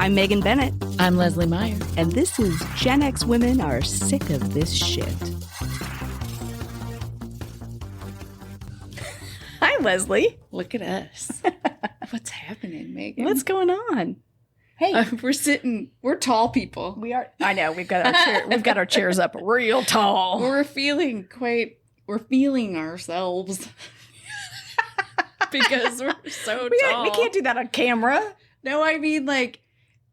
I'm Megan Bennett. I'm Lesley Meyer. And this is Gen X Women Are Sick of This Shit. Hi, Lesley. Look at us. What's happening, Megan? What's going on? Hey, we're tall people. We are. I know, we've got our chairs up real tall. We're feeling ourselves because we're so tall. We can't do that on camera. No, I mean like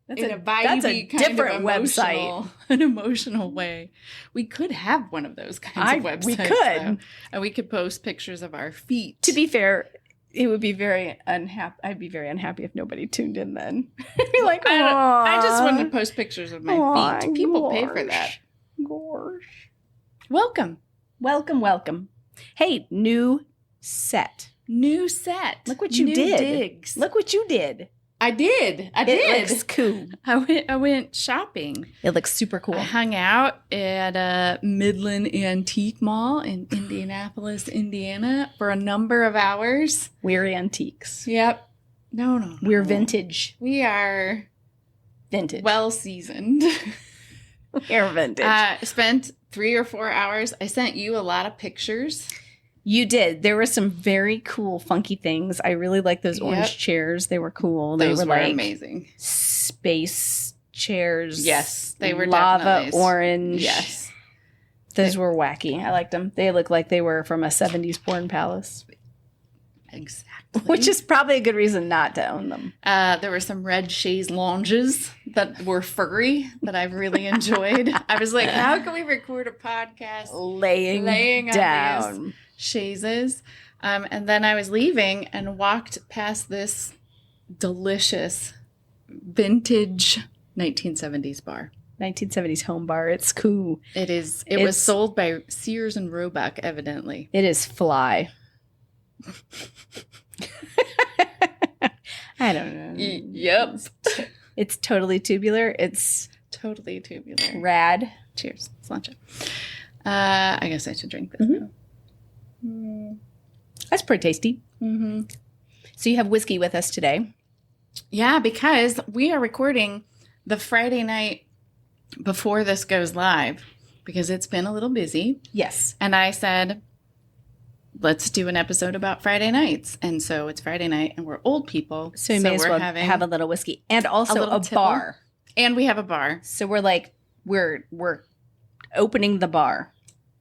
that's a different website. An emotional way. We could have one of those kinds of websites. We could. Though, and we could post pictures of our feet. To be fair, it would be very unhappy. I'd be very unhappy if nobody tuned in then. Be like, I just want to post pictures of my feet. People pay for that. Gosh. Welcome. Hey, new set. Look what you did. Digs. Look what you did. I did. It looks cool. I went shopping. It looks super cool. I hung out at a Midland Antique Mall in Indianapolis, Indiana for a number of hours. We're antiques. Yep. No. We're vintage. We are vintage. Well seasoned. We're vintage. Spent 3 or 4 hours. I sent you a lot of pictures. You did. There were some very cool, funky things. I really like those orange chairs. They were cool. Those were like amazing. Space chairs. Yes, they were lava definitely orange. Yes. Those were wacky. I liked them. They looked like they were from a 70s porn palace. Exactly. Which is probably a good reason not to own them. There were some red chaise lounges that were furry that I really enjoyed. I was like, how can we record a podcast laying down on these chaises? And then I was leaving and walked past this delicious vintage 1970s bar. 1970s home bar. It's cool. It is. It was sold by Sears and Roebuck, evidently. It is fly. I don't know. Yep. It's totally tubular. It's totally tubular. Rad. Cheers. Sláinte. I guess I should drink this now. That's pretty tasty. Mm-hmm. So you have whiskey with us today. Yeah, because we are recording the Friday night before this goes live because it's been a little busy. Yes. And I said, let's do an episode about Friday nights. And so it's Friday night and we're old people. So we may as well have a little whiskey and also a bar. And we have a bar. So we're like, we're opening the bar.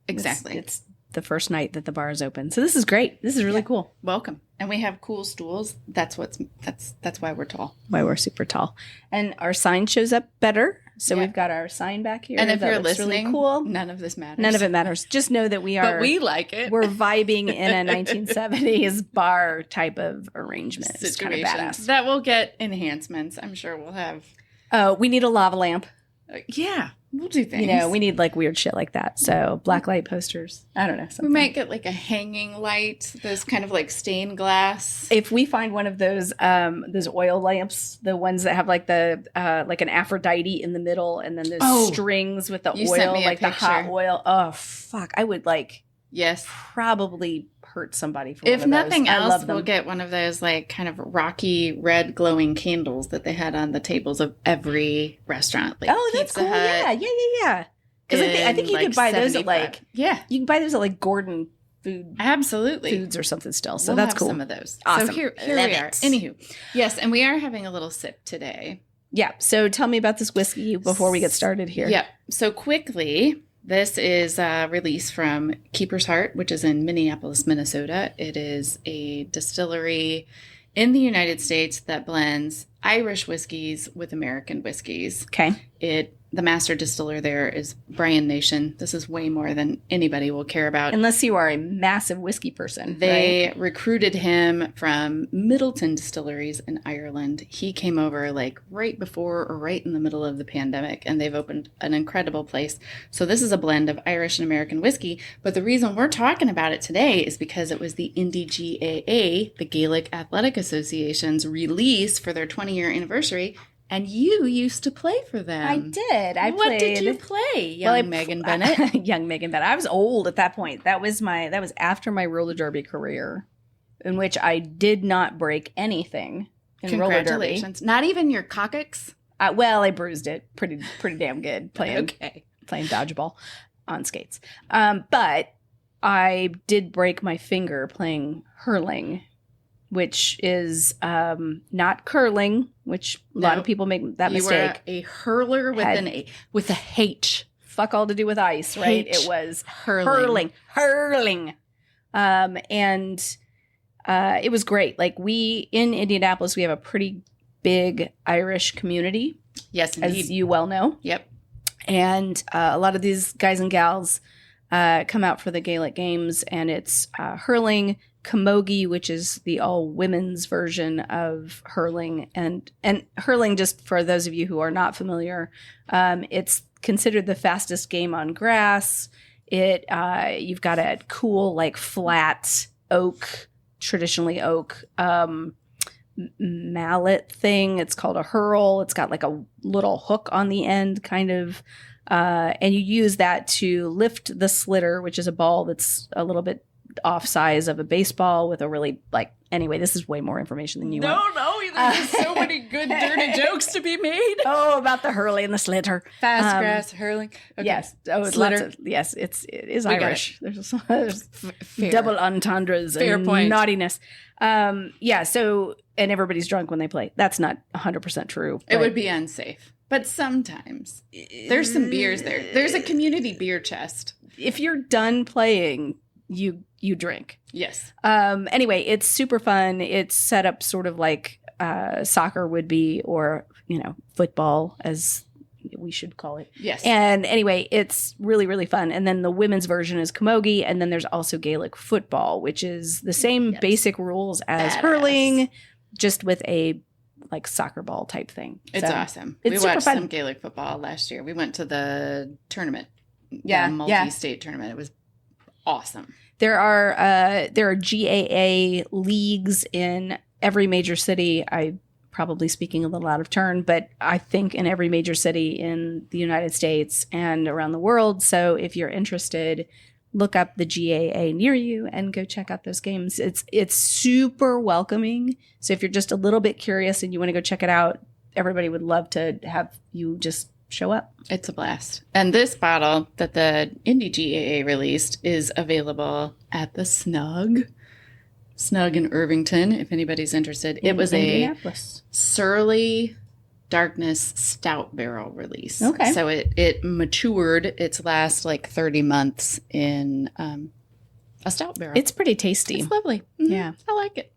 Exactly. It's the first night that the bar is open. So this is great. This is really cool. Welcome. And we have cool stools. That's why we're tall. Why we're super tall. And our sign shows up better. So we've got our sign back here. And if you're listening, really cool. None of this matters. None of it matters. Just know that we are. But we like it. We're vibing in a 1970s bar type of arrangement. It's kind of badass. That will get enhancements. I'm sure we'll have. We need a lava lamp. Yeah. We'll do things. We need like weird shit like that. So black light posters. I don't know. Something. We might get like a hanging light, those kind of like stained glass. If we find one of those oil lamps, the ones that have like the like an Aphrodite in the middle, and then those strings with the oil, like the hot oil. Oh fuck! I would probably hurt somebody for if one of nothing those. else, we'll get one of those like kind of rocky red glowing candles that they had on the tables of every restaurant. Like that's Pizza cool. Hut Yeah. Because I think you could buy those at like you can buy those at like Gordon Foods or something still. So we'll that's have cool. Some of those. Awesome. So here we are. Anywho, yes, and we are having a little sip today. Yeah. So tell me about this whiskey before we get started here. Yeah. So quickly. This is a release from Keeper's Heart, which is in Minneapolis, Minnesota. It is a distillery in the United States that blends Irish whiskeys with American whiskeys. Okay. The master distiller there is Brian Nation. This is way more than anybody will care about. Unless you are a massive whiskey person. They recruited him from Middleton Distilleries in Ireland. He came over like right before or right in the middle of the pandemic, and they've opened an incredible place. So this is a blend of Irish and American whiskey. But the reason we're talking about it today is because it was the Indy GAA, the Gaelic Athletic Association's release for their 20-year anniversary. And you used to play for them. I did. What did you play, young Megan Bennett? Young Megan Bennett. I was old at that point. That was after my roller derby career, in which I did not break anything in roller derby. Congratulations. Not even your coccyx? I bruised it pretty damn good playing dodgeball on skates. But I did break my finger playing hurling, which is not curling, which a lot of people make that mistake. You were a hurler with a H. Fuck all to do with ice, right? It was hurling. And it was great. Like in Indianapolis, we have a pretty big Irish community. Yes, indeed. As you well know. Yep. And a lot of these guys and gals come out for the Gaelic games, and it's hurling, camogie, which is the all women's version of hurling, and hurling. Just for those of you who are not familiar, it's considered the fastest game on grass. You've got a cool like flat traditionally oak mallet thing. It's called a hurl. It's got like a little hook on the end, kind of. And you use that to lift the slitter, which is a ball that's a little bit off size of a baseball with a really anyway, this is way more information than you want. No, there's so many good dirty jokes to be made. Oh, about the hurling and the slitter. Fast grass, hurling. Okay. Yes. Oh, slitter. Yes, it is Irish. There's double entendres and naughtiness. So, and everybody's drunk when they play. That's not 100% true. It would be unsafe. But sometimes there's some beers there. There's a community beer chest. If you're done playing, you drink. Yes. Anyway, it's super fun. It's set up sort of like soccer would be, or football, as we should call it. Yes. And anyway, it's really, really fun. And then the women's version is camogie, and then there's also Gaelic football, which is the same basic rules as hurling, just with a soccer ball type thing. It's awesome. We watched some Gaelic football last year. We went to the tournament. Yeah. Multi-state tournament. It was awesome. There are GAA leagues in every major city. I probably speaking a little out of turn, but I think in every major city in the United States and around the world. So if you're interested, look up the GAA near you and go check out those games. It's super welcoming. So if you're just a little bit curious and you want to go check it out, everybody would love to have you just show up. It's a blast. And this bottle that the Indie GAA released is available at the Snug in Irvington, if anybody's interested. It was a Surly Darkness Stout Barrel release. Okay. So it matured its last 30 months in a stout barrel. It's pretty tasty. It's lovely. Mm-hmm. Yeah. I like it.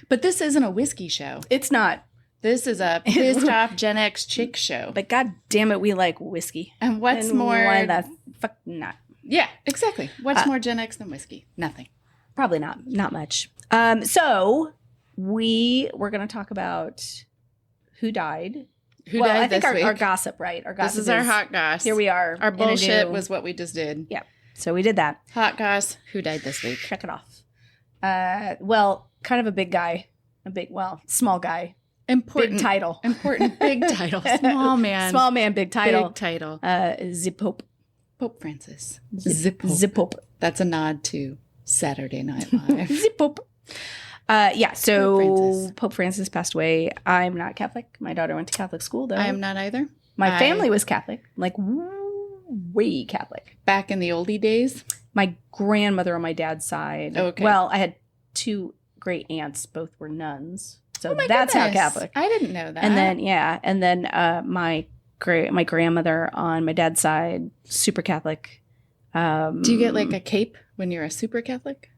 But this isn't a whiskey show. It's not. This is a pissed off Gen X chick show. But god damn it, we like whiskey. And what's more... Why the fuck not? Yeah, exactly. What's more Gen X than whiskey? Nothing. Probably not. Not much. So we're going to talk about who died. I think our gossip, right? Our gossip. This is our hot goss. Here we are. Our bullshit was what we just did. Yeah. So we did that. Hot goss. Who died this week? Check it off. Kind of a big guy. Small guy. Important. Big title. Important. Big title. Small man. Small man, big title. Big title. Zip Pope. Pope Francis. Zip Pope. That's a nod to Saturday Night Live. Zip Pope. So Pope Francis passed away. I'm not Catholic. My daughter went to Catholic school, though. I am not either. My family was Catholic, way Catholic. Back in the oldie days? My grandmother on my dad's side. Okay. Well, I had two great aunts. Both were nuns. So that's how Catholic. I didn't know that. And then, my grandmother on my dad's side, super Catholic. Do you get a cape when you're a super Catholic?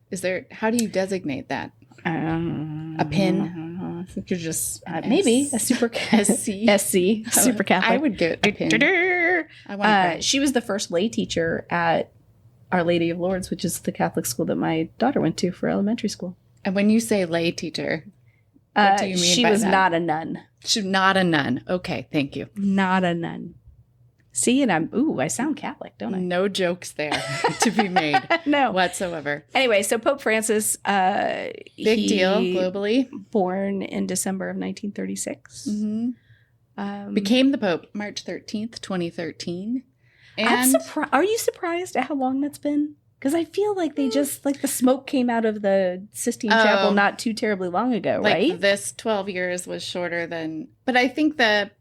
How do you designate that? A pin? I think you're just maybe a super SC super Catholic. I would get a pin. She was the first lay teacher at Our Lady of Lourdes, which is the Catholic school that my daughter went to for elementary school. And when you say lay teacher, what do you mean she by was that? not a nun. She's not a nun. Okay, thank you. Not a nun. See, and I sound Catholic, don't I? No jokes there to be made. No. Whatsoever. Anyway, so Pope Francis, big deal globally. Born in December of 1936. Mm-hmm. Became the Pope March 13th, 2013. And are you surprised at how long that's been? Because I feel like they just, the smoke came out of the Sistine Chapel not too terribly long ago, right? This 12 years was shorter than... But I think the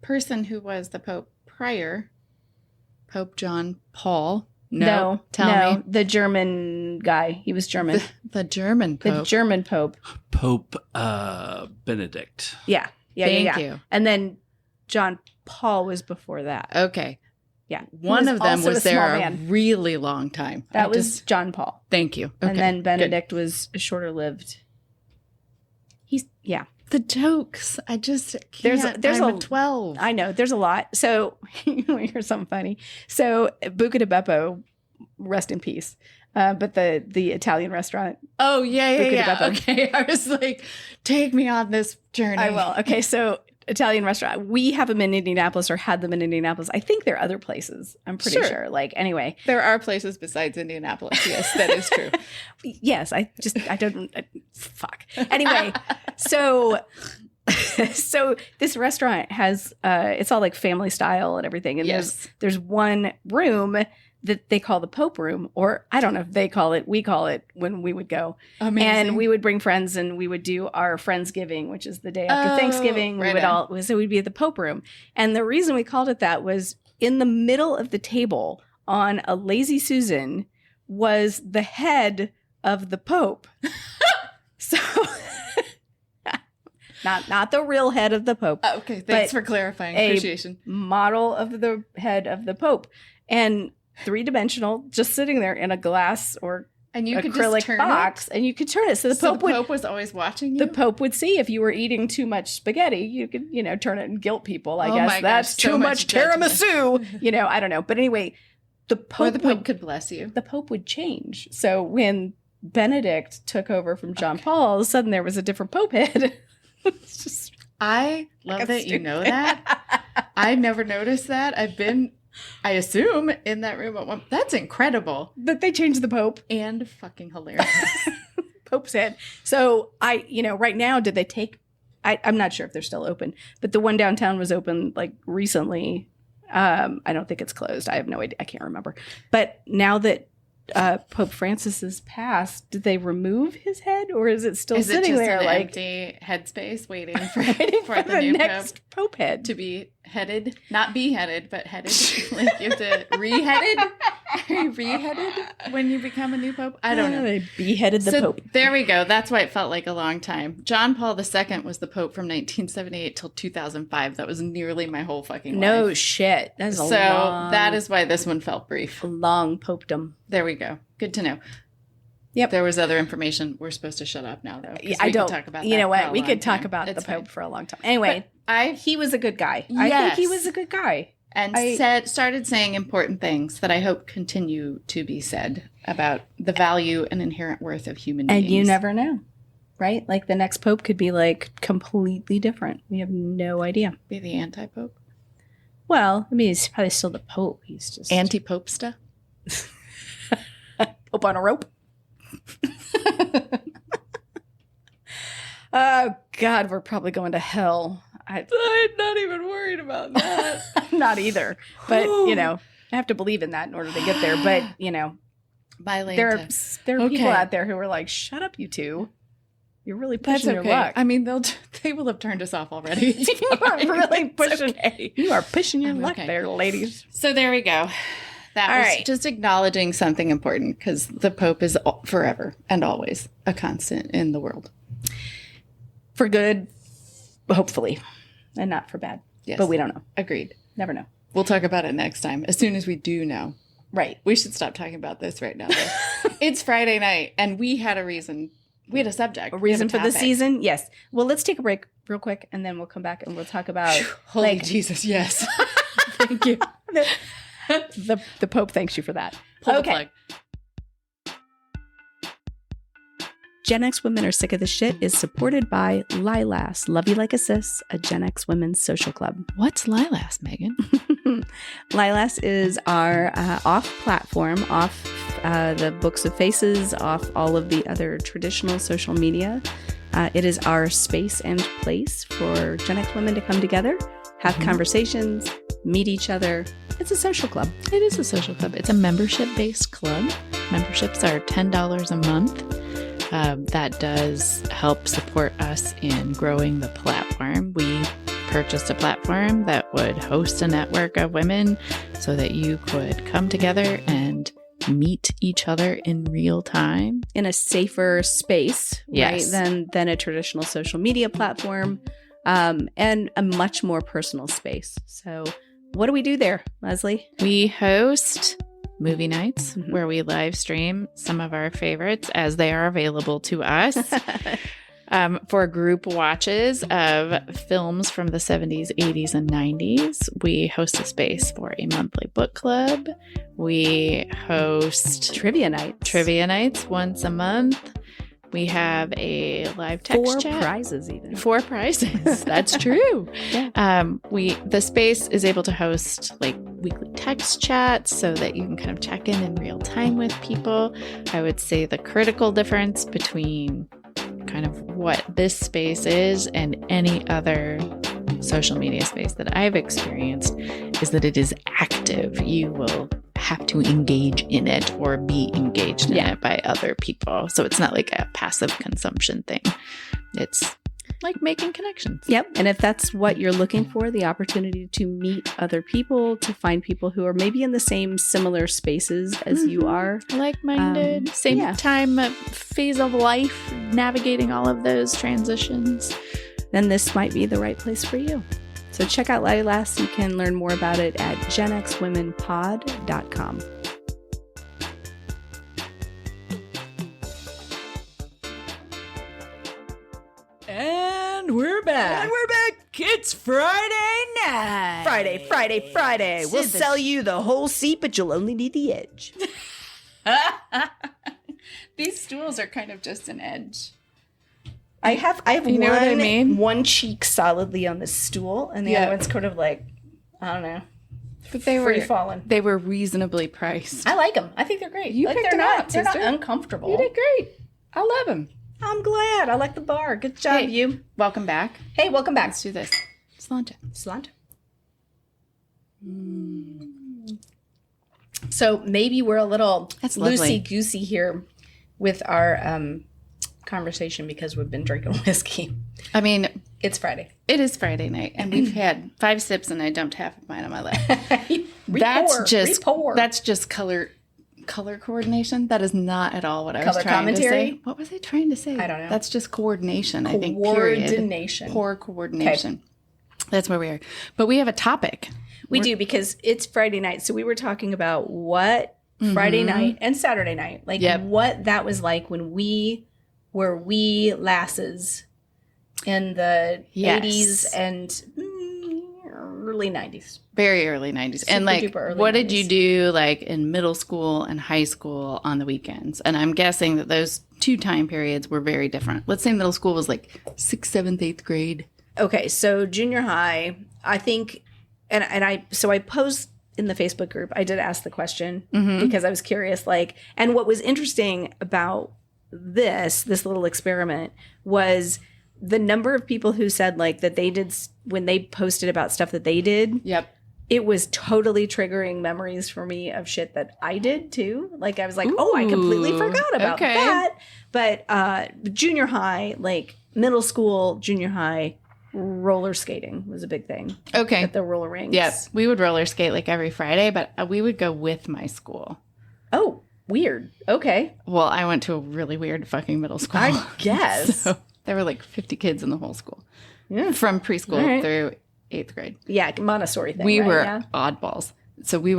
person who was the Pope prior, Pope John Paul. No, the German guy. He was German. The German Pope. The German Pope. Pope Benedict. Yeah. Thank you. And then John Paul was before that. Okay. Yeah. One of them was there a really long time. That was John Paul. Thank you. Okay. And then Benedict was shorter lived. The jokes. I just can't. I'm a 12. I know. There's a lot. So here's something funny. So Buca di Beppo, rest in peace. But the Italian restaurant. Oh, yeah. Okay. I was like, take me on this journey. I will. Okay. So Italian restaurant. We have them in Indianapolis or had them in Indianapolis. I think there are other places. I'm pretty sure. Like, anyway. There are places besides Indianapolis. Yes, that is true. Yes. Fuck. Anyway. So this restaurant has, it's all like family style and everything. And there's one room that they call the Pope room, or I don't know if they call it, we call it when we would go. Amazing. And we would bring friends and we would do our Friendsgiving, which is the day after Thanksgiving. So we'd be at the Pope room. And the reason we called it that was in the middle of the table on a Lazy Susan was the head of the Pope. So not the real head of the Pope. Okay, thanks for clarifying. Appreciation. Model of the head of the Pope. And 3-dimensional, just sitting there in a glass or and you could acrylic just turn box, and you could turn it. So the Pope was always watching you? The Pope would see if you were eating too much spaghetti. You could, turn it and guilt people. I guess that's too much tiramisu. I don't know. But anyway, the Pope could bless you. The Pope would change. So when Benedict took over from John Paul, all of a sudden there was a different Pope head. It's just I love that you know that. I never noticed that. I've been, I assume, in that room at one. That's incredible that they changed the Pope. And fucking hilarious. Pope's head. So right now, did they take? I'm not sure if they're still open, but the one downtown was open like recently. I don't think it's closed. I have no idea. I can't remember. But now that Pope Francis has passed, did they remove his head, or is it still sitting there an like empty headspace waiting for the new next Pope head to be headed, not beheaded, but headed? Like you have to re-headed. Are you re-headed when you become a new Pope? I don't know. They beheaded the Pope. There we go. That's why it felt like a long time. John Paul II was the Pope from 1978 till 2005. That was nearly my whole fucking life. No shit. That's a long. So that is why this one felt brief. A long popedom. There we go. Good to know. Yep. There was other information. We're supposed to shut up now, though. I don't. Talk about you know what? We could talk about the Pope for a long time. Anyway, he was a good guy. Yes. I think he was a good guy. And started saying important things that I hope continue to be said about the value and inherent worth of human beings. And you never know, right? Like the next Pope could be like completely different. We have no idea. Be the anti-Pope? Well, I mean, he's probably still the Pope. He's just... Anti-Popesta? Pope on a rope? Oh, God, we're probably going to hell. I'm not even worried about that. I'm not either. But, I have to believe in that in order to get there. But, there are people out there who are like, shut up, you two. You're really pushing your luck. I mean, they will have turned us off already. You are pushing your luck there, ladies. So there we go. That was just acknowledging something important, because the Pope is forever and always a constant in the world. For good, hopefully, and not for bad. Yes. But we don't know. Agreed. Never know. We'll talk about it next time, as soon as we do know. Right. We should stop talking about this right now, though. It's Friday night, and we had a reason. We had a subject. A reason for the season? Yes. Well, let's take a break real quick, and then we'll come back and we'll talk about... Holy Jesus, yes. Thank you. The Pope thanks you for that. Pull the plug. Gen X Women Are Sick of the Shit is supported by Lilas, Love You Like a Sis, a Gen X women's social club. What's Lilas, Megan? Lilas is our off-platform, off the Books of Faces, off all of the other traditional social media. It is our space and place for Gen X women to come together, have conversations, meet each other. It's a social club. It is a social club. It's a membership-based club. Memberships are $10 a month. That does help support us in growing the platform. We purchased a platform that would host a network of women so that you could come together and meet each other in real time. In a safer space, yes. right, than a traditional social media platform, and a much more personal space. So what do we do there, Lesley? We host movie nights where we live stream some of our favorites as they are available to us. For group watches of films from the 70s, 80s, and 90s. We host a space for a monthly book club. We host trivia nights once a month. We have a live text chat. 4 prizes even. 4 prizes. That's true. Yeah. The space is able to host like weekly text chats so that you can kind of check in real time with people. I would say the critical difference between kind of what this space is and any other social media space that I've experienced is that it is active. You will have to engage in it or be engaged in it by other people. So it's not like a passive consumption thing. It's like making connections. Yep. And if that's what you're looking for, the opportunity to meet other people, to find people who are maybe in the same similar spaces as you are. Like-minded, same time phase of life, navigating all of those transitions. Then this might be the right place for you. So check out Lilas. You can learn more about it at genxwomenpod.com. And we're back. It's Friday night. Friday. We'll sell you the whole seat, but you'll only need the edge. These stools are kind of just an edge. I have you know what I mean? One cheek solidly on the stool, and the other one's kind of like, I don't know. But they free falling. They were reasonably priced. I like them. I think they're great. You picked them up, They're not sister. uncomfortable. You did great. I love them. I'm glad. I like the bar. Good job, you. Welcome back. Hey, welcome back. Let's do this. Cilantro. So maybe we're a little lovely. loosey-goosey here with our conversation because we've been drinking whiskey. I mean, it's Friday. It is Friday night, and we've had 5 sips, and I dumped half of mine on my lap. Re-pour. That's just color coordination. That is not at all what I was Color trying commentary? to say. What was I trying to say? I don't know. That's just coordination, I think, period. Coordination. Poor coordination. Okay. That's where we are. But we have a topic. We do, because it's Friday night. So we were talking about what Friday night and Saturday night, like what that was like when we were wee lasses in the 80s and early 90s. Very early 90s. Super and like, what 90s. did you do like in middle school and high school on the weekends? And I'm guessing that those 2 time periods were very different. Let's say middle school was like 6th, 7th, 8th grade. Okay, so junior high, I think, and I posed in the Facebook group, I did ask the question because I was curious, like, and what was interesting about this little experiment was the number of people who said like that they did when they posted about stuff that they did. Yep. It was totally triggering memories for me of shit that I did too. Like I was like, oh, I completely forgot about that. But junior high, like middle school, junior high, roller skating was a big thing. Okay. At the roller rinks. Yep. We would roller skate like every Friday, but we would go with my school. Oh, weird. Okay. Well, I went to a really weird fucking middle school. I guess. So there were like 50 kids in the whole school. Yeah. From preschool through 8th grade. Yeah, Montessori thing. We were oddballs. So we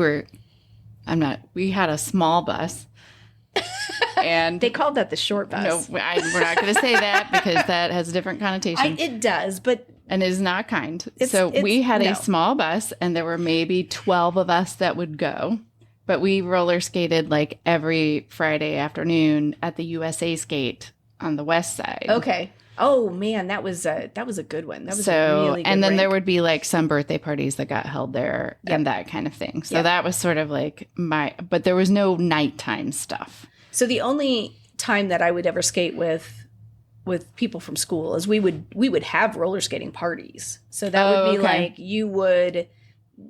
had a small bus. And they called that the short bus. No, we're not going to say that because that has a different connotation. It does, but... And it is not kind. We had a small bus, and there were maybe 12 of us that would go. But we roller skated like every Friday afternoon at the USA Skate on the west side. Okay. Oh man, that was a good one. That was a really good and then rink. there would be like some birthday parties that got held there and that kind of thing. So that was sort of like but there was no nighttime stuff. So the only time that I would ever skate with people from school is we would have roller skating parties. So that would be like you would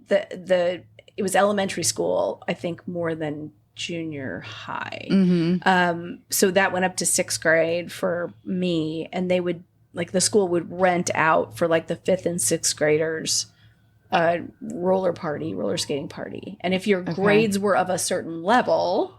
it was elementary school, I think, more than junior high. So that went up to 6th grade for me, and they would like the school would rent out for like the 5th and 6th graders a roller skating party. And if your grades were of a certain level,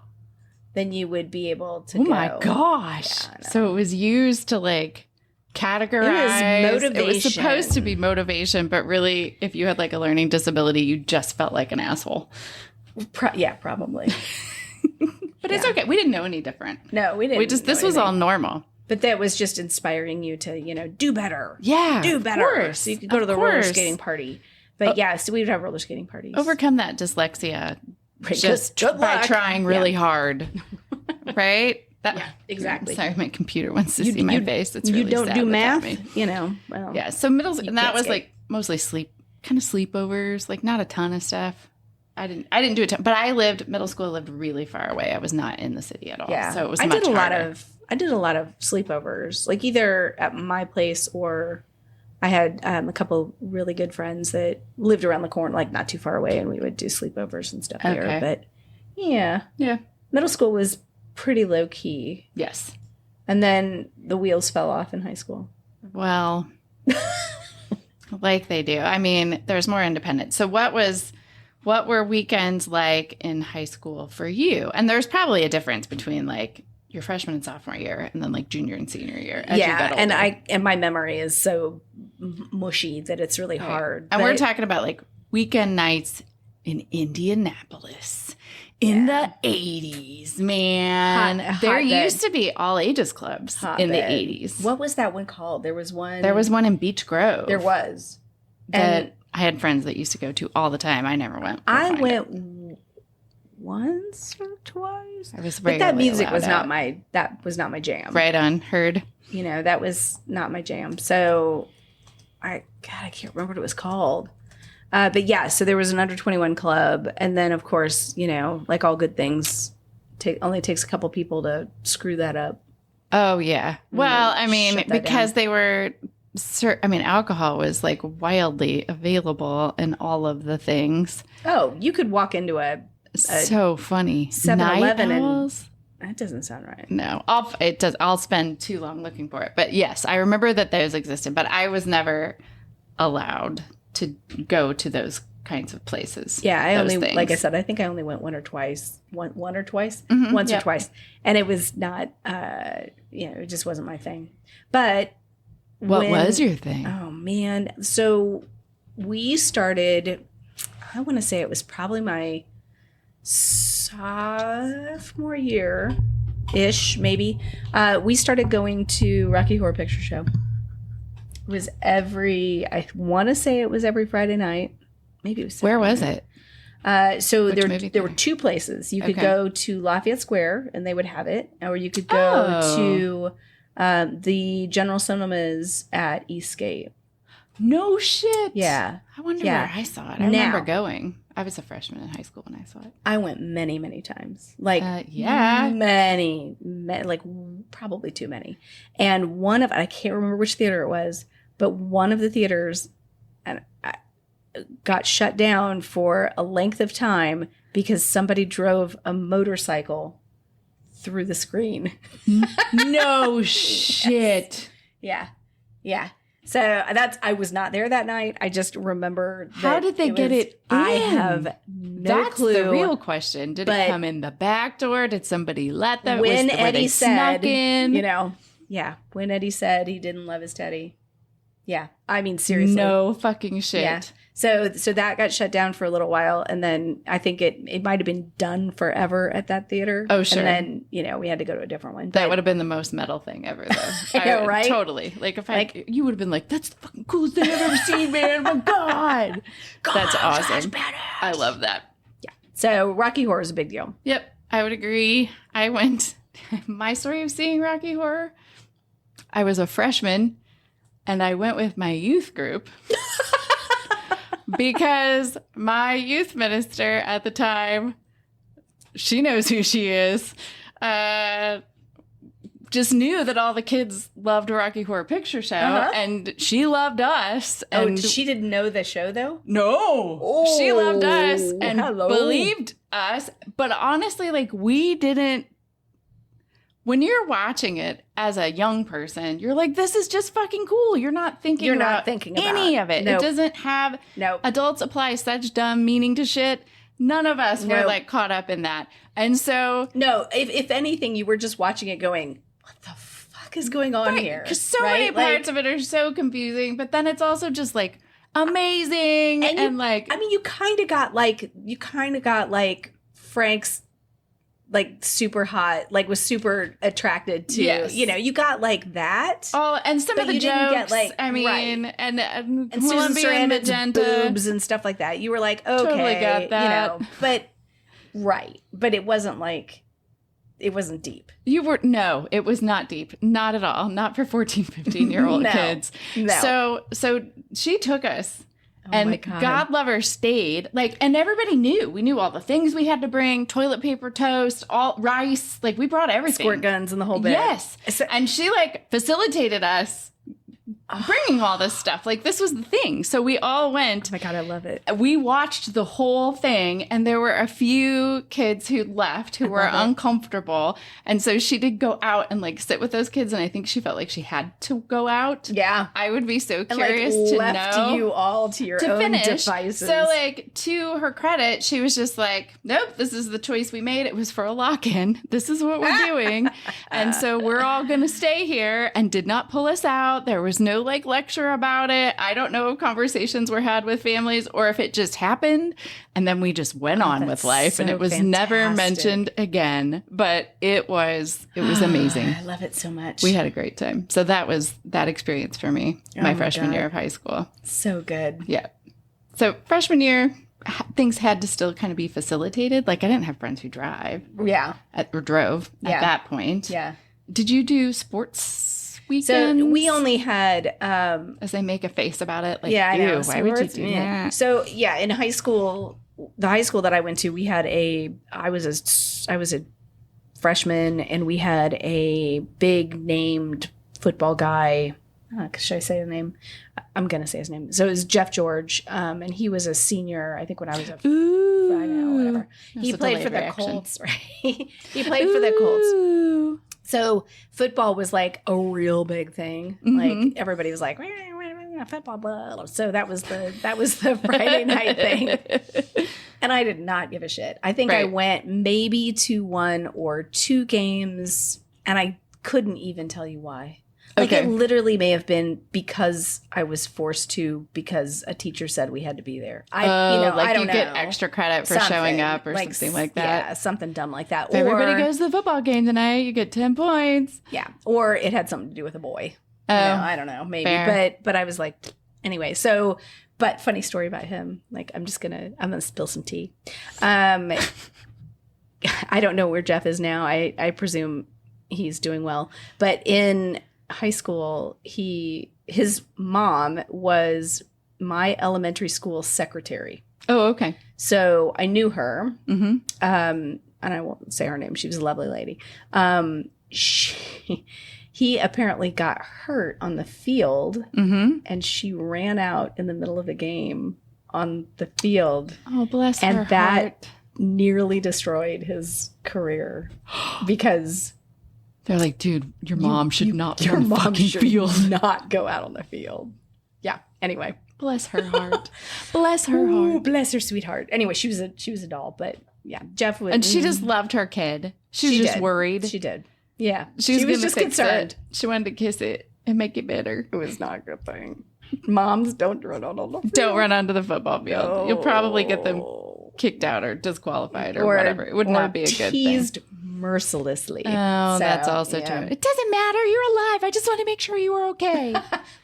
then you would be able to go. Oh my gosh. Yeah, so it was used to like categorize. It was motivation. It was supposed to be motivation, but really if you had like a learning disability, you just felt like an asshole. Yeah, probably. But it's okay. We didn't know any different. No, we didn't. This was all normal. But that was just inspiring you to, do better. Yeah. Do better. So you could go to the roller skating party. But so we would have roller skating parties. Overcome that dyslexia just good by luck. trying really hard. Right? Yeah, exactly. Sorry, my computer wants to see my face. It's really you don't sad do math, me. Well, yeah, so and that was like mostly sleepovers, like not a ton of stuff. I didn't do a ton, but middle school lived really far away. I was not in the city at all. Yeah. So it was much harder. I did a lot of sleepovers, like either at my place or I had a couple really good friends that lived around the corner, like not too far away, and we would do sleepovers and stuff there. But yeah. Middle school was pretty low key. Yes. And then the wheels fell off in high school. Well, like they do. I mean, there's more independence. So what were weekends like in high school for you? And there's probably a difference between like your freshman and sophomore year and then like junior and senior year. And my memory is so mushy that it's really hard. And we're talking about like weekend nights in Indianapolis in the 80s, man. There used to be all ages clubs in the 80s. What was that one called? There was one in Beach Grove. There was. And I had friends that used to go to all the time. I never went. I went once or twice. I was but that music was not my jam. Right on. Heard. That was not my jam. So I can't remember what it was called. But yeah, so there was an under 21 club, and then of course, like all good things, only takes a couple people to screw that up. Oh yeah. Well, I mean, because they were. Alcohol was like wildly available in all of the things. Oh, you could walk into a so funny 7-Eleven and that doesn't sound right. No, I'll spend too long looking for it. But yes, I remember that those existed, but I was never allowed to go to those kinds of places. Yeah, like I said, I think I only went once or twice, and it was not, it just wasn't my thing. But what was your thing? Oh, man. So we started, I want to say it was probably my sophomore year-ish, maybe. We started going to Rocky Horror Picture Show. It was I want to say it was every Friday night. Maybe it was Saturday. Where was it? So there were two places. You could go to Lafayette Square, and they would have it. Or you could go to... the General Cinemas at Eastgate. No shit. Yeah. I wonder where I saw it. I remember going. I was a freshman in high school when I saw it. I went many, many times. Like, many, like probably too many. And I can't remember which theater it was, but one of the theaters got shut down for a length of time because somebody drove a motorcycle through the screen. No shit. Yeah. So I was not there that night. I just remember that. How did they get it in? I have no clue. That's the real question. Did it come in the back door? Did somebody let them? When Eddie said, snuck in? When Eddie said he didn't love his teddy. Yeah. I mean, seriously. No fucking shit. Yeah. So that got shut down for a little while, and then I think it might have been done forever at that theater. Oh, sure. And then, we had to go to a different one. That would have been the most metal thing ever, though. Yeah, right? Totally. Like, you would have been like, that's the fucking coolest thing I've ever seen, man. My God. That's awesome. I love that. Yeah. So Rocky Horror is a big deal. Yep. I would agree. I went, my story of seeing Rocky Horror, I was a freshman, and I went with my youth group. Because my youth minister at the time, she knows who she is, just knew that all the kids loved Rocky Horror Picture Show, and she loved us. And she didn't know the show, though? No. Oh, she loved us and believed us. But honestly, like, we didn't when you're watching it as a young person, you're like, this is just fucking cool. You're not thinking about any of it. Nope. It doesn't have adults apply such dumb meaning to shit. None of us were like caught up in that. And so no, if anything, you were just watching it going, what the fuck is going on here? Because so many parts of it are so confusing, but then it's also just like amazing. And like, I mean, you kind of got like Frank's like super hot, like was super attracted to, you know, you got like that. Oh, and some of the jokes, didn't get, like, I mean, and Susan Sarandon's boobs and stuff like that. You were like, okay, totally got that. You know, but it wasn't like, it wasn't deep. No, it was not deep. Not at all. Not for 14, 15-year-old kids. No. So she took us. And God love her, stayed. Like, and everybody knew. We knew all the things we had to bring: toilet paper, toast, all rice. Like, we brought everything. Squirt guns and the whole bit. Yes. And she like facilitated us bringing all this stuff. Like, this was the thing. So we all went. Oh my God, I love it. We watched the whole thing, and there were a few kids who left who were uncomfortable. And so she did go out and like sit with those kids, and I think she felt like she had to go out. Yeah. I would be so curious and, like, left know. You all to your own devices. So like, to her credit, she was just like, nope, this is the choice we made. It was for a lock-in. This is what we're doing. And so we're all going to stay here, and did not pull us out. There was no like lecture about it. I don't know if conversations were had with families or if it just happened and then we just went on with life, and it was never mentioned again. But it was amazing. I love it so much. We had a great time. So that was that experience for me, my freshman year of high school. So good. Yeah. So freshman year, things had to still kind of be facilitated. Like, I didn't have friends who drive. Yeah. Or drove at that point. Yeah. Did you do sports weekends? So we only had as I make a face about it, like, I know. Why would you do that? So yeah, in high school, the high school that I went to, we had I was a freshman, and we had a big named football guy. Should I say the name? I'm gonna say his name. So it was Jeff George, and he was a senior, I think, when I was a freshman or whatever. He played for the Colts, right? He played for the Colts. So football was like a real big thing. Mm-hmm. Like, everybody was like, football, blah. So that was the Friday night thing. And I did not give a shit. I think I went maybe to 1 or 2 games, and I couldn't even tell you why. Like, it literally may have been because I was forced to, because a teacher said we had to be there. Like, I don't know. Get extra credit for showing up or something like that. Yeah, something dumb like that. If everybody goes to the football game tonight, you get 10 points. Yeah. Or it had something to do with a boy. I don't know, maybe. Fair. But I was like, anyway, so, but funny story about him. Like, I'm gonna spill some tea. I don't know where Jeff is now. I presume he's doing well. But in high school, his mom was my elementary school secretary. Oh, okay. So I knew her. Mm-hmm. And I won't say her name. She was a lovely lady. He apparently got hurt on the field, and she ran out in the middle of the game on the field. Oh, bless her And that heart. nearly destroyed his career because they're like, dude, your mom should not be on the fucking field. Not go out on the field. Yeah. Anyway. Bless her heart. Bless her heart. Bless her sweetheart. Anyway, she was a doll, but yeah, Jeff would. And she just loved her kid. She was just worried. She did. Yeah. She was just concerned. She wanted to kiss it and make it better. It was not a good thing. Moms, don't run on the field. Don't run onto the football field. Oh. You'll probably get them kicked out or disqualified or whatever. It would not be a good thing. Teased mercilessly. Oh, so, that's also true. It doesn't matter. You're alive. I just want to make sure you were okay.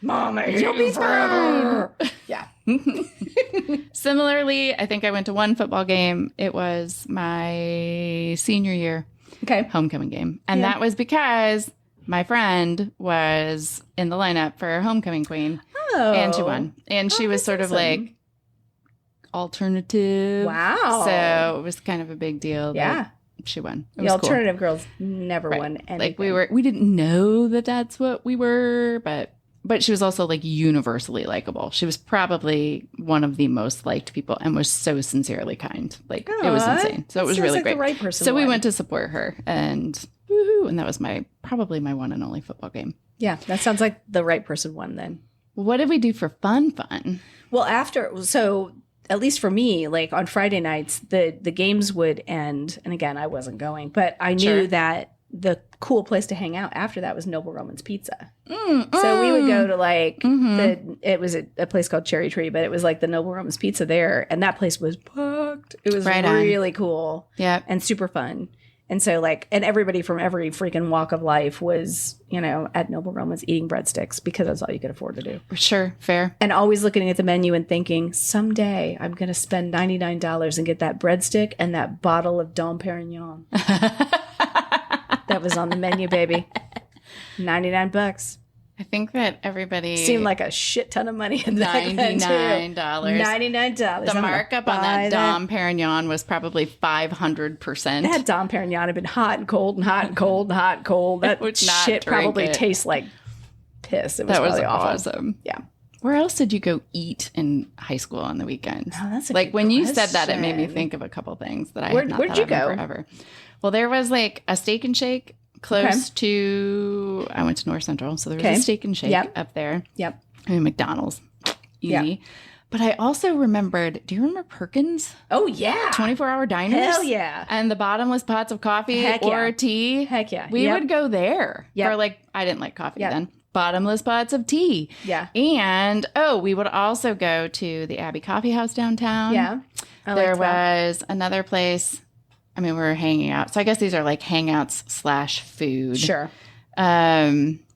Mama, you'll be forever. Yeah. Similarly, I think I went to one football game. It was my senior year. Okay. Homecoming game. And that was because my friend was in the lineup for homecoming queen. Oh. And she won. And she was sort of like alternative. Wow. So it was kind of a big deal. Yeah. She won. It the was alternative girls never won anything. Like we didn't know that that's what we were, but she was also like universally likable. She was probably one of the most liked people and was so sincerely kind. Like, it was insane. So it was really great. The right person so we went to support her, and woohoo. And that was probably my one and only football game. Yeah, that sounds like the right person won then. What did we do for fun? Well, so at least for me, like on Friday nights, the games would end. And again, I wasn't going, but I knew that the cool place to hang out after that was Noble Roman's Pizza. So we would go to like, it was a place called Cherry Tree, but it was like the Noble Roman's Pizza there. And that place was packed. It was really cool. Yeah. And super fun. And so like, and everybody from every freaking walk of life was, at Noble Roman's eating breadsticks because that's all you could afford to do. Sure. Fair. And always looking at the menu and thinking, someday I'm going to spend $99 and get that breadstick and that bottle of Dom Perignon. That was on the menu, baby. $99. I think that everybody seemed like a shit ton of money. $99. $99. The markup on that Dom Perignon was probably 500%. That Dom Perignon had been hot and cold and hot and cold and hot and cold. That shit probably tastes like piss. It was probably awesome. Yeah. Where else did you go eat in high school on the weekends? Oh, that's a like good when question. you said that, it made me think of a couple things that I had not Where'd thought you of go? in forever. Well, there was like a Steak and Shake close to, I went to North Central, so there was a Steak and Shake up there. Yep. I mean, McDonald's. Easy. Yep. But I also remembered, do you remember Perkins? Oh, yeah. 24-hour diners? Hell yeah. And the bottomless pots of coffee Heck or yeah. tea? Heck yeah. We would go there. Yep. Or like, I didn't like coffee then. Bottomless pots of tea. Yeah. And, we would also go to the Abbey Coffee House downtown. Yeah. There was another place. I mean, we were hanging out. So I guess these are like hangouts / food. Sure.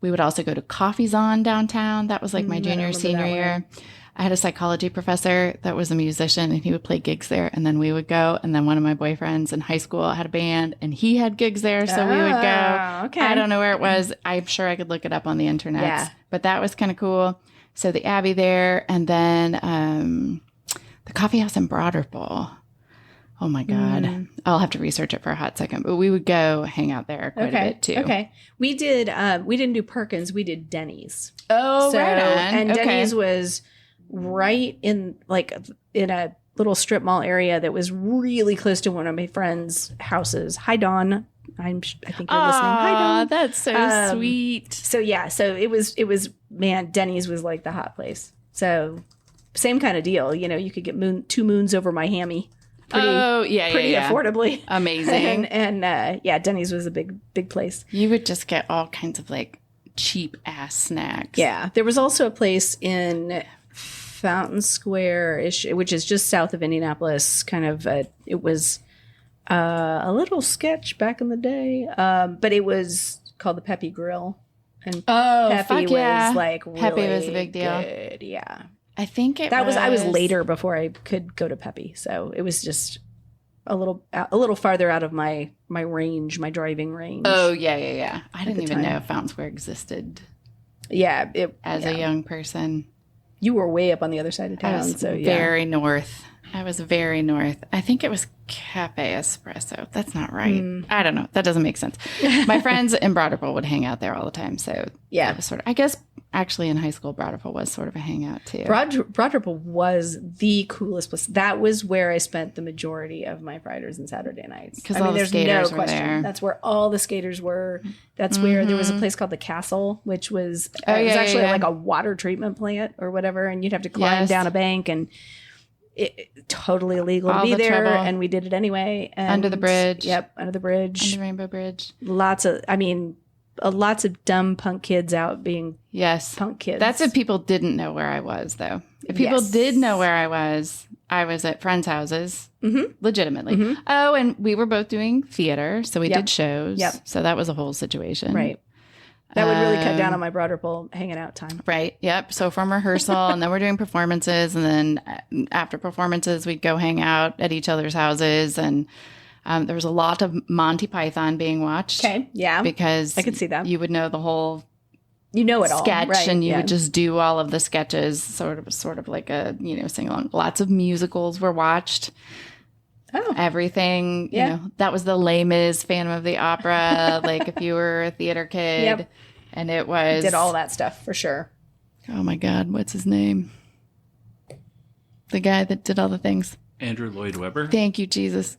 We would also go to Coffee's On downtown. That was like my junior, senior year. I had a psychology professor that was a musician and he would play gigs there. And then we would go. And then one of my boyfriends in high school had a band and he had gigs there. So we would go. Okay. I don't know where it was. I'm sure I could look it up on the internet. Yeah. But that was kind of cool. So the Abbey there. And then the coffee house in Broderpool. Oh my God. I'll have to research it for a hot second. But we would go hang out there quite a bit too. Okay. We didn't do Perkins, we did Denny's. Oh, right on. And Denny's was right in a little strip mall area that was really close to one of my friends' houses. Hi, Dawn. I think you're listening. Hi, Dawn. That's so sweet. So yeah, so it was man, Denny's was like the hot place. So same kind of deal. You could get 2 moons over my hammy. Pretty affordably. Amazing. and Denny's was a big place. You would just get all kinds of like cheap ass snacks. Yeah. There was also a place in Fountain Square-ish, which is just south of Indianapolis. It was a little sketch back in the day, but it was called the Peppy Grill. And Peppy was like really Peppy was a big deal. Good. Yeah. I think I was later before I could go to Peppy, so it was just a little farther out of my range, my driving range. Oh yeah. I didn't even know Fountain Square existed. Yeah, as a young person, you were way up on the other side of town. Very north. I was very north. I think it was Cafe Espresso. That's not right. I don't know. That doesn't make sense. My friends in Broderpool would hang out there all the time. So yeah, it was sort of. I guess actually in high school, Broderpool was sort of a hangout too. Broderpool was the coolest place. That was where I spent the majority of my Fridays and Saturday nights. Because there's no question. There. That's where all the skaters were. That's where there was a place called the Castle, which was actually like a water treatment plant or whatever, and you'd have to climb down a bank and. It totally illegal to be there, trouble. And we did it anyway. And under the bridge. Yep, under the bridge. Under Rainbow Bridge. Lots of dumb punk kids out being punk kids. That's if people didn't know where I was, though. If people did know where I was at friends' houses, legitimately. Mm-hmm. Oh, and we were both doing theater, so we did shows. Yep. So that was a whole situation. Right. That would really cut down on my Broderpool hanging out time. Right. Yep. So from rehearsal, and then we're doing performances, and then after performances, we'd go hang out at each other's houses, and there was a lot of Monty Python being watched. Okay. Yeah. Because I could see that. You would know the whole it all sketch, right. and you would just do all of the sketches, sort of like a sing along. Lots of musicals were watched. Oh. Everything, that was the Les Mis Phantom of the Opera, like if you were a theater kid, and it was... Did all that stuff, for sure. Oh my God, what's his name? The guy that did all the things. Andrew Lloyd Webber. Thank you, Jesus.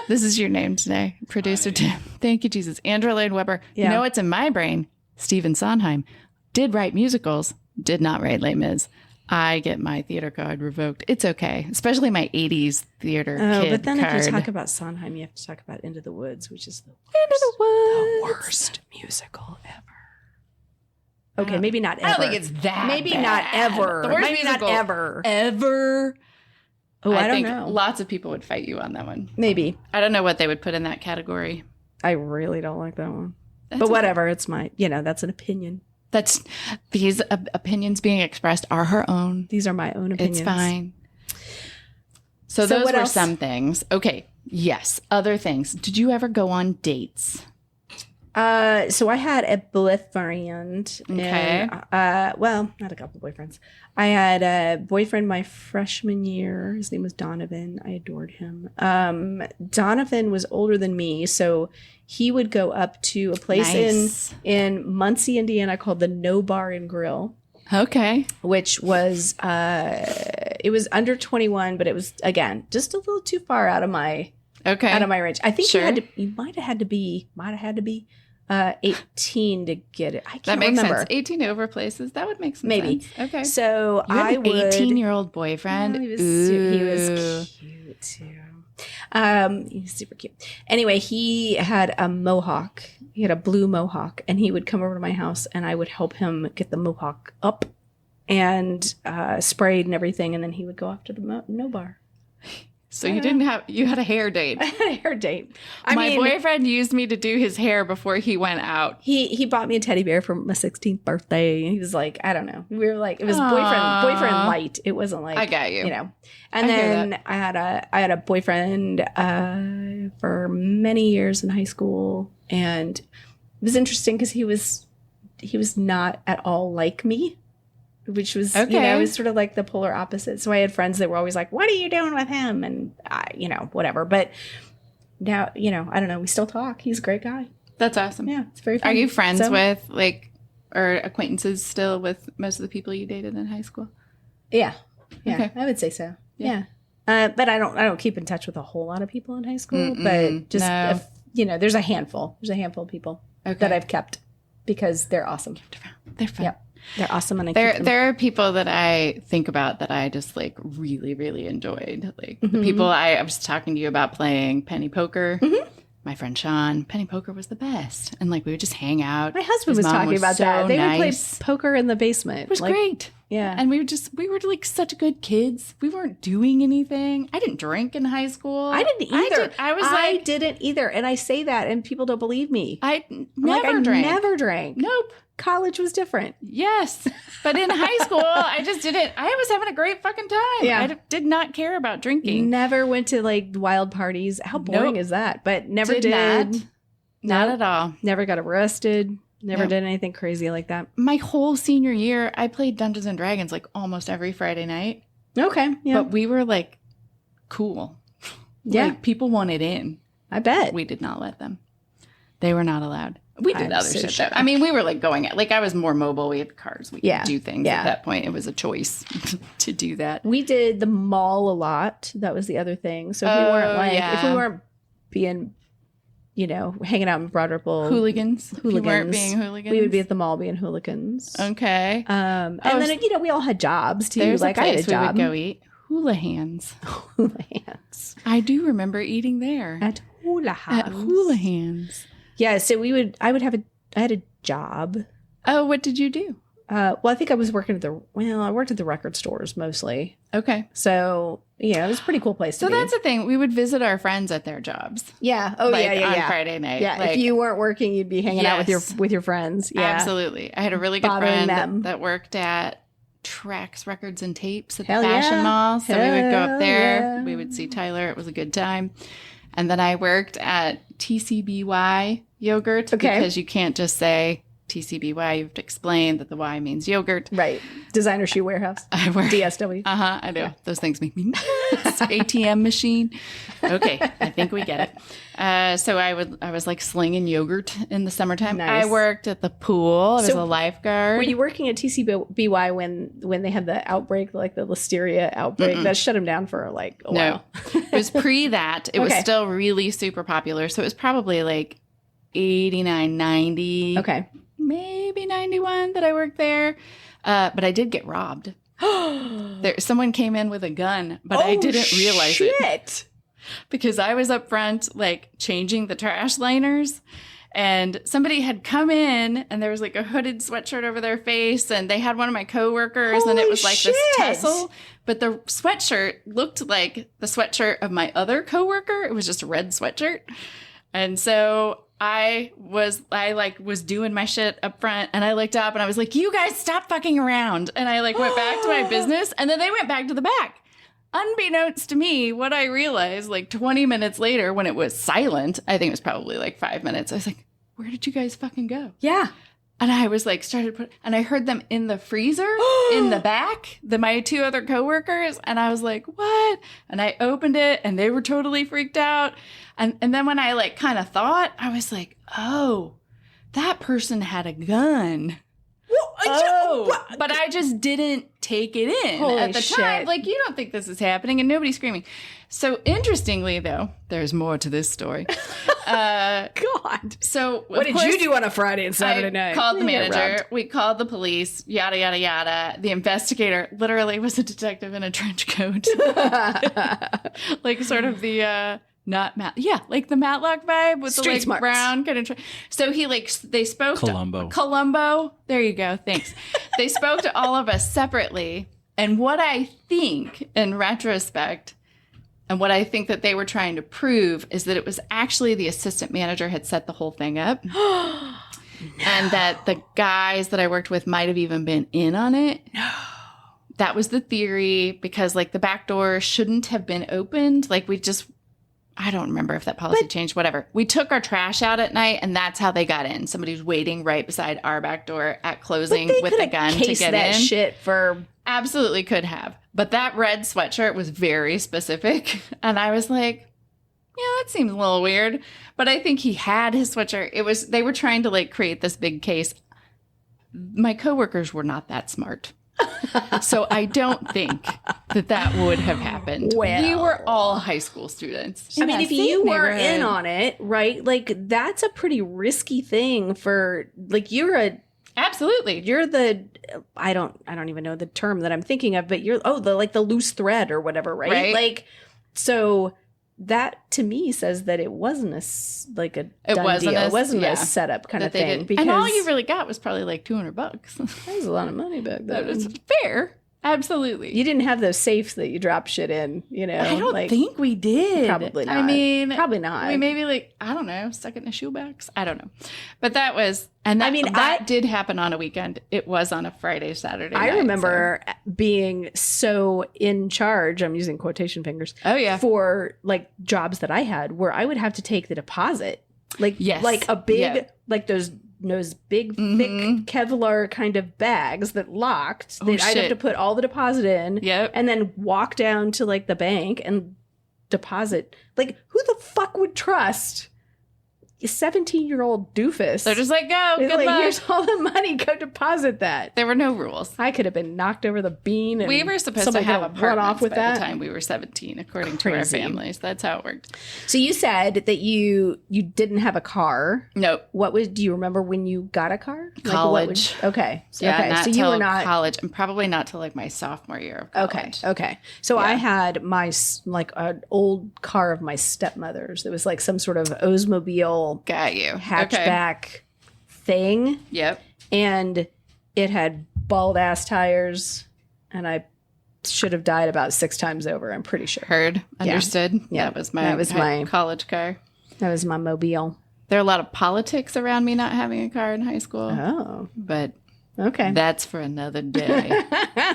This is your name today. Producer Tim. Thank you, Jesus. Andrew Lloyd Webber. Yeah. You know what's in my brain? Stephen Sondheim did write musicals, did not write Les Mis. I get my theater card revoked. It's okay, especially my 80s theater kid but then card. if you talk about Sondheim, you have to talk about Into the Woods, which is the worst musical ever. Okay, maybe not ever. I don't think it's that Maybe bad. not ever. The worst maybe not ever. Ever. Oh, I don't think know. Lots of people would fight you on that one. Maybe. I don't know what they would put in that category. I really don't like that one. But whatever, it's my, that's an opinion. These opinions being expressed are her own. These are my own opinions. It's fine. So those were some things. Okay. Yes. Other things. Did you ever go on dates? So I had a boyfriend. Okay. Well, not a couple boyfriends. I had a boyfriend my freshman year. His name was Donovan. I adored him. Donovan was older than me, so he would go up to a place in Muncie, Indiana called the No Bar and Grill. Okay. Which was it was under 21, but it was again just a little too far out of my range. I think you might have had to be 18 to get it. I can't remember. Sense. 18 over places. That would make some sense. Okay. So you had an 18-year-old boyfriend. He was cute too. He was super cute. Anyway, he had a mohawk. He had a blue mohawk, and he would come over to my house, and I would help him get the mohawk up and sprayed and everything, and then he would go off to the no bar. So you had a hair date. I had a hair date. My boyfriend used me to do his hair before he went out. He bought me a teddy bear for my 16th birthday. And he was like, I don't know. We were like, it was boyfriend light. It wasn't like, I got you. And then I had a boyfriend for many years in high school. And it was interesting because he was not at all like me. Which was, it was sort of like the polar opposite. So I had friends that were always like, what are you doing with him? And, whatever. But now, I don't know. We still talk. He's a great guy. That's awesome. Yeah, it's very fun. Are you friends with, or acquaintances still with most of the people you dated in high school? Yeah. Okay. I would say so. Yeah. But I don't keep in touch with a whole lot of people in high school. But just, there's a handful. There's a handful of people that I've kept because they're awesome. They're fun. Yep. They're awesome, and there are people that I think about that I just really, really enjoyed. The people I was talking to you about playing penny poker. Mm-hmm. My friend Sean, penny poker was the best, and we would just hang out. My husband was talking about that. They would play poker in the basement. It was great. Yeah, and we were such good kids. We weren't doing anything. I didn't drink in high school. I didn't either. I didn't either, and I say that, and people don't believe me. I never drank. Nope. College was different. Yes. But in high school, I just didn't. I was having a great fucking time. Yeah. I did not care about drinking. Never went to wild parties. How boring is that? But never did. Not at all. Never got arrested. Never did anything crazy like that. My whole senior year, I played Dungeons and Dragons almost every Friday night. Okay. Yeah. But we were cool. Yeah. People wanted in. I bet. We did not let them. They were not allowed. We did other shit though. I mean, we were going at I was more mobile. We had cars. We could do things at that point. It was a choice to do that. We did the mall a lot. That was the other thing. So if we weren't being, hanging out in Broad Ripple, hooligans. We weren't being hooligans. We would be at the mall being hooligans. Okay. And then we all had jobs too. There's a place I had a job. we would go eat. Hula Hands. Hula Hands. I do remember eating there at Hula Hands. At Hula Hands. Yeah, so I had a job. Oh, what did you do? Well, I think I was working I worked at the record stores mostly. Okay. So, it was a pretty cool place to be. So that's the thing. We would visit our friends at their jobs. Yeah. Oh, yeah. On Friday night. Yeah. If you weren't working, you'd be hanging out with your friends. Yeah. Absolutely. I had a really good friend that worked at Trax Records and Tapes at the Fashion Mall. So we would go up there. Yeah. We would see Tyler. It was a good time. And then I worked at TCBY Yogurt because you can't just say TCBY, you have to explain that the Y means yogurt. Right. Designer Shoe Warehouse. I work. DSW. I know. Yeah. Those things make me nuts. ATM machine. Okay. I think we get it. So I was like slinging yogurt in the summertime. Nice. I worked at the pool. I was a lifeguard. Were you working at TCBY when they had the outbreak, like the listeria outbreak? That shut them down for like a while. It was pre that. It was still really super popular. So it was probably like 89, 90. Okay. Maybe 91 that I worked there. But I did get robbed. Someone came in with a gun, but I didn't realize it. Because I was up front, like, changing the trash liners. And somebody had come in, and there was, like, a hooded sweatshirt over their face. And they had one of my coworkers, and it was, like, this tussle. But the sweatshirt looked like the sweatshirt of my other coworker. It was just a red sweatshirt. And so I was doing my shit up front, and I looked up and I was like, you guys stop fucking around. And I like went back to my business, and then they went back to the back. Unbeknownst to me, what I realized like 20 minutes later when it was silent, I think it was probably like 5 minutes. I was like, where did you guys fucking go? Yeah. And I was like, and I heard them in the freezer in the back, my two other coworkers. And I was like, what? And I opened it, and they were totally freaked out. And then when I like kind of thought, I was like, oh, that person had a gun. But I just didn't take it in at the time. Like, you don't think this is happening, and nobody's screaming. So interestingly, though, there's more to this story. God. So what did you do on a Friday and Saturday night? Called the manager. We called the police. Yada yada yada. The investigator literally was a detective in a trench coat, like sort of the. Like the Matlock vibe with Street the like smarts. Brown kind of. So they spoke Columbo. Columbo. There you go. Thanks. They spoke to all of us separately, and what I think in retrospect, and what I think that they were trying to prove is that it was actually the assistant manager had set the whole thing up, and that the guys that I worked with might have even been in on it. No. That was the theory, because like the back door shouldn't have been opened. Like I don't remember if that policy changed, whatever. We took our trash out at night, and that's how they got in. Somebody was waiting right beside our back door at closing with a gun to get that in. Shit for absolutely could have. But that red sweatshirt was very specific. And I was like, yeah, that seems a little weird. But I think he had his sweatshirt. They were trying to like create this big case. My coworkers were not that smart. So I don't think that would have happened. Well, we were all high school students. I mean, if you were in on it, right? Like, that's a pretty risky thing for, like, absolutely. You're the, I don't even know the term that I'm thinking of, but you're, the loose thread or whatever, right? Like, so that to me says that it wasn't a done deal. It wasn't a setup kind of thing. Because, and all you really got was probably like $200. That was a lot of money back then. That was fair. Absolutely. You didn't have those safes that you drop shit in, you know? I don't think we did. Probably not. I mean, probably not. We maybe stuck it in a shoebox. I don't know. But that was, and that did happen on a weekend. It was on a Friday, Saturday night. I remember being so in charge, I'm using quotation fingers. Oh, yeah. For like jobs that I had where I would have to take the deposit. Like, yes. Like a big, like those big, thick Kevlar kind of bags that locked. I'd have to put all the deposit in. Yep. And then walk down to like the bank and deposit. Like, who the fuck would trust a 17-year-old doofus? They're just like, go, good luck. Here's all the money, go deposit that. There were no rules. I could have been knocked over the bean. And we were supposed to have apartments run off with by the time we were 17, according to our families. That's how it worked. So you said that you didn't have a car. Nope. Do you remember when you got a car? College. Okay. Yeah, so you were not college, and probably not till like my sophomore year of college. Okay. So I had my an old car of my stepmother's. It was like some sort of Oldsmobile. Got you. Hatchback thing. Yep. And it had bald ass tires, and I should have died about 6 times over, I'm pretty sure. Heard. Understood. Yeah. That was my college car. That was my mobile. There are a lot of politics around me not having a car in high school. Oh. But Okay. That's for another day.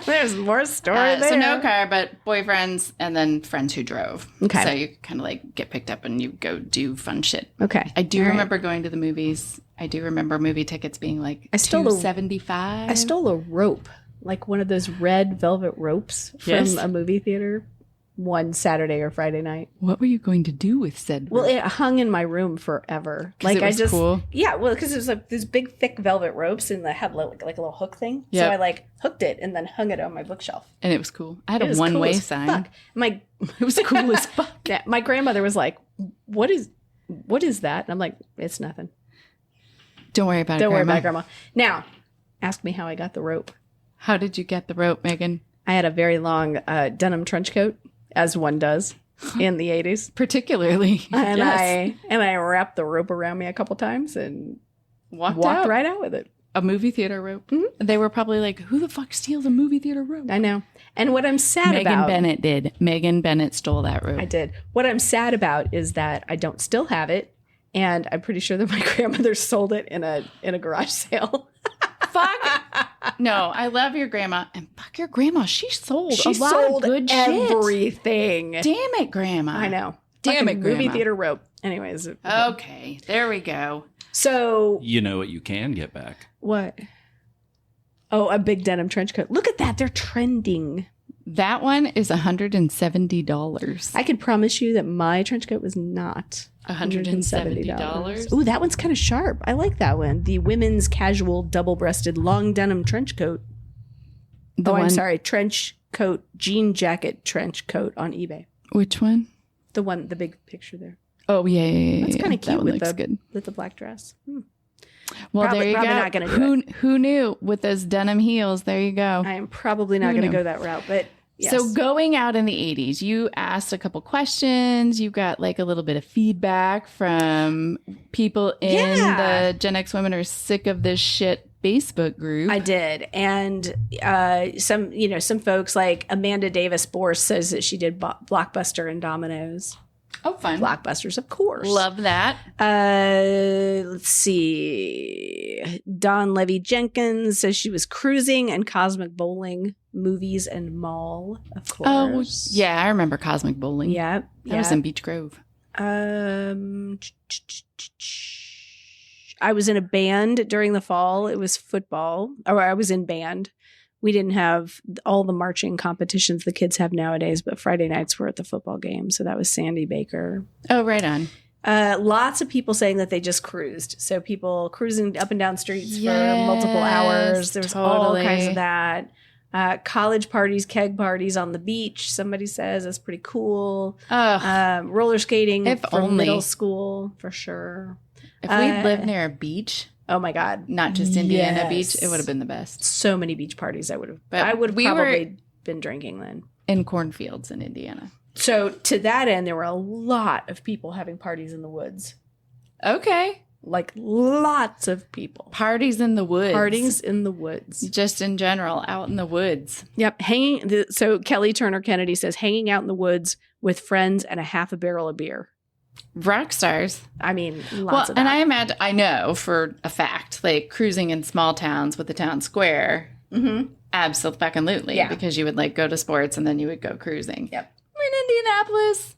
There's more story there. So no car, but boyfriends and then friends who drove. Okay. So you kind of like get picked up and you go do fun shit. Okay. I do remember going to the movies. I do remember movie tickets being like $2.75. I stole a rope, like one of those red velvet ropes from a movie theater one Saturday or Friday night. What were you going to do with said rope? Well, it hung in my room forever. Like, it was cool? Yeah, well, because it was like these big, thick velvet ropes and they had like a little hook thing. Yep. So I like hooked it and then hung it on my bookshelf. And it was cool. I had a one-way sign. Fuck. It was cool as fuck. Yeah, my grandmother was like, what is that? And I'm like, it's nothing. Don't worry about it, Don't worry about it, Grandma. Now, ask me how I got the rope. How did you get the rope, Megan? I had a very long denim trench coat, as one does in the 80s. Particularly. And I wrapped the rope around me a couple times and walked right out with it. A movie theater rope. Mm-hmm. They were probably like, who the fuck steals a movie theater rope? I know. And what I'm sad about... Megan Bennett did. Megan Bennett stole that rope. I did. What I'm sad about is that I don't still have it. And I'm pretty sure that my grandmother sold it in a garage sale. Fuck. No, I love your grandma. And fuck your grandma. She sold a lot of good everything. Shit. Damn it, grandma. I know. Damn it, grandma. Movie theater rope. Anyways. Okay. There we go. So. You know what you can get back? What? Oh, a big denim trench coat. Look at that. They're trending. That one is $170. I can promise you that my trench coat was not $170. Ooh, that one's kind of sharp. I like that one. The women's casual double-breasted long denim trench coat. I'm sorry. Trench coat, jean jacket trench coat on eBay. Which one? The big picture there. Oh, yeah. That's kind of cute with the black dress. Well, there you go. Not gonna who knew with those denim heels? There you go. I am probably not going to go that route, but yes. So going out in the 80s, you asked a couple questions. You got like a little bit of feedback from people in the Gen X Women Are Sick of This Shit Facebook group. I did. And some folks like Amanda Davis Borse says that she did Blockbuster and Domino's. Oh, fun. Blockbusters, of course. Love that. Let's see. Dawn Levy Jenkins says she was cruising and Cosmic Bowling, movies and mall, of course. Oh, yeah. I remember Cosmic Bowling. Yeah. That was in Beach Grove. I was in a band during the fall. It was football. Or I was in band. We didn't have all the marching competitions the kids have nowadays, but Friday nights were at the football game. So that was Sandy Baker. Oh, right on. Lots of people saying that they just cruised. So people cruising up and down streets for multiple hours. There's all kinds of that. College parties, keg parties on the beach. Somebody says that's pretty cool. Roller skating for middle school for sure. If we lived near a beach. Oh my God. Not just Indiana Beach. It would have been the best. So many beach parties I would have probably been drinking then. In cornfields in Indiana. So to that end, there were a lot of people having parties in the woods. Okay. Like lots of people. Parties in the woods. Parties in the woods. Just in general, out in the woods. Yep. So Kelly Turner Kennedy says, hanging out in the woods with friends and a half a barrel of beer. Rock stars. I mean, lots of that. And I know for a fact, like cruising in small towns with the town square. Mm-hmm. Absolutely. Yeah. Because you would like go to sports and then you would go cruising. Yep. In Indianapolis,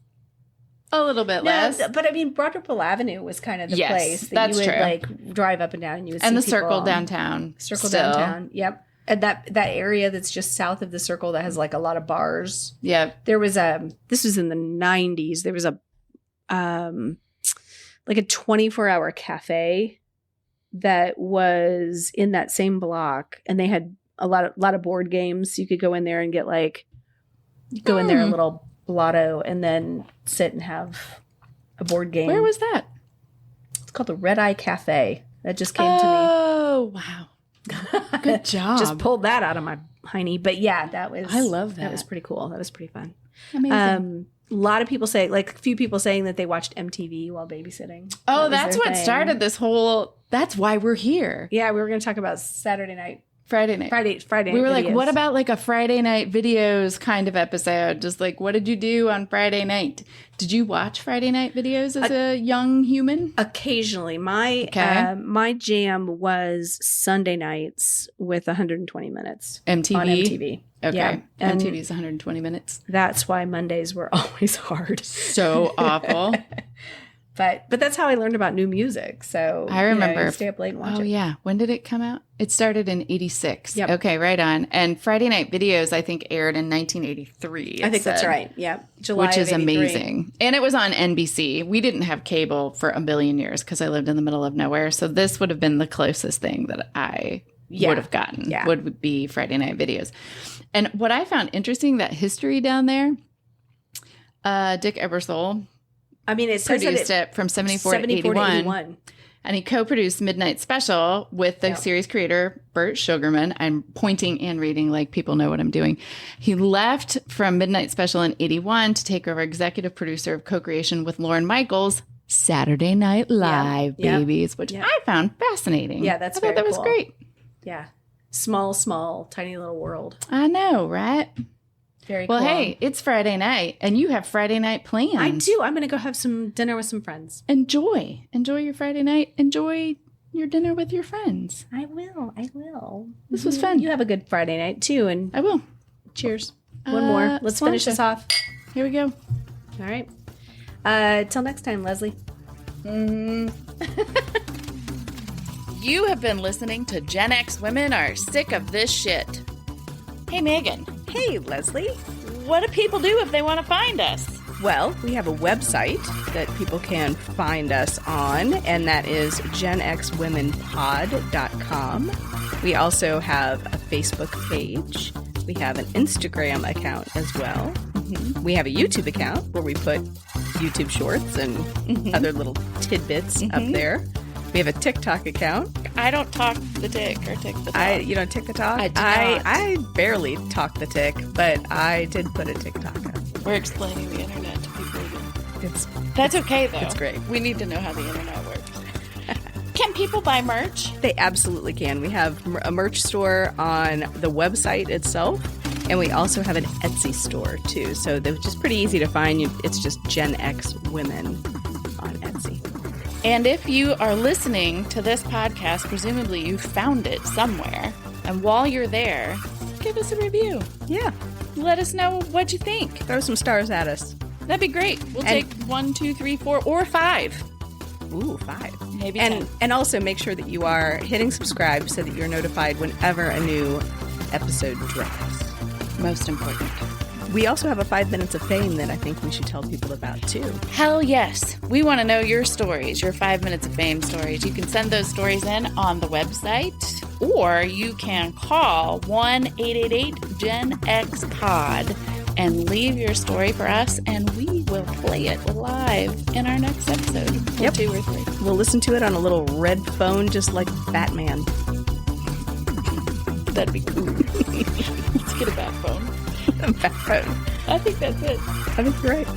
a little bit less. But I mean, Broad Ripple Avenue was kind of the place that you would like drive up and down and you would see and the people circle downtown. Downtown. Yep. And that area that's just south of the circle that has like a lot of bars. Yep. There was this was in the 90s. There was like a 24-hour cafe that was in that same block, and they had a lot of board games. You could go in there and get in there a little blotto and then sit and have a board game. Where was that? It's called the Red Eye Cafe. That just came to me. Oh, wow. Good job. Just pulled that out of my hiney. But yeah, I love that. That was pretty cool. That was pretty fun. Amazing. A lot of people say, like a few people saying that they watched MTV while babysitting. Oh, that's what started this whole, that's why we're here. Yeah, we were going to talk about Saturday Night Friday night. Friday. We were videos. like, what about like a Friday night videos kind of episode? Just like, what did you do on Friday night? Did you watch Friday night videos as a young human? Occasionally. My jam was Sunday nights with 120 minutes. MTV? On MTV. Okay. Yeah. And MTV's 120 minutes. that's why Mondays were always hard. So awful. But that's how I learned about new music. So I remember. You stay up late and watch it. Oh, yeah. When did it come out? It started in 86. Yep. Okay, right on. And Friday Night Videos, I think, aired in 1983. I think that's right. Yeah. July Which is of 83. amazing. And it was on NBC. We didn't have cable for a billion years because I lived in the middle of nowhere. So this would have been the closest thing that I would have gotten, would be Friday Night Videos. And what I found interesting, that history down there, Dick Ebersol, I mean, it says produced it from 74 to 81. And he co-produced Midnight Special with the series creator, Burt Sugarman. I'm pointing and reading like people know what I'm doing. He left from Midnight Special in 81 to take over executive producer of co-creation with Lorne Michaels, Saturday Night Live, babies, which I found fascinating. Yeah, that's I thought that was great. Yeah. Small, tiny little world. I know, right? Very cool. Well, hey, it's Friday night, and you have Friday night plans. I do. I'm going to go have some dinner with some friends. Enjoy your Friday night. Enjoy your dinner with your friends. I will. This was fun. You have a good Friday night, too. And I will. Cheers. One more. Let's finish this off. Here we go. All right. Till next time, Lesley. You have been listening to Gen X Women Are Sick of This Shit. Hey, Megan. Hey, Lesley. What do people do if they want to find us? Well, we have a website that people can find us on, and that is genxwomenpod.com. We also have a Facebook page. We have an Instagram account as well. Mm-hmm. We have a YouTube account where we put YouTube shorts and other little tidbits up there. We have a TikTok account. I don't talk the tick or tick the talk. You don't tick the talk? I do not. I barely talk the tick, but I did put a TikTok up. We're explaining the internet to people. That's okay, though. It's great. We need to know how the internet works. Can people buy merch? They absolutely can. We have a merch store on the website itself, and we also have an Etsy store, too. So they're just pretty easy to find. It's just Gen X Women on Etsy. And if you are listening to this podcast, presumably you found it somewhere. And while you're there, give us a review. Yeah. Let us know what you think. Throw some stars at us. That'd be great. We'll take 1, 2, 3, 4, or 5. Ooh, 5. Maybe 10. And also make sure that you are hitting subscribe so that you're notified whenever a new episode drops. Most important. We also have a 5 minutes of fame that I think we should tell people about, too. Hell yes. We want to know your stories, your 5 minutes of fame stories. You can send those stories in on the website, or you can call 1-888-GEN-X-POD and leave your story for us, and we will play it live in our next episode. Yep. 2 or 3. We'll listen to it on a little red phone just like Batman. That'd be cool. Let's get a bat phone. A bat phone. I think that's it. I think you're right.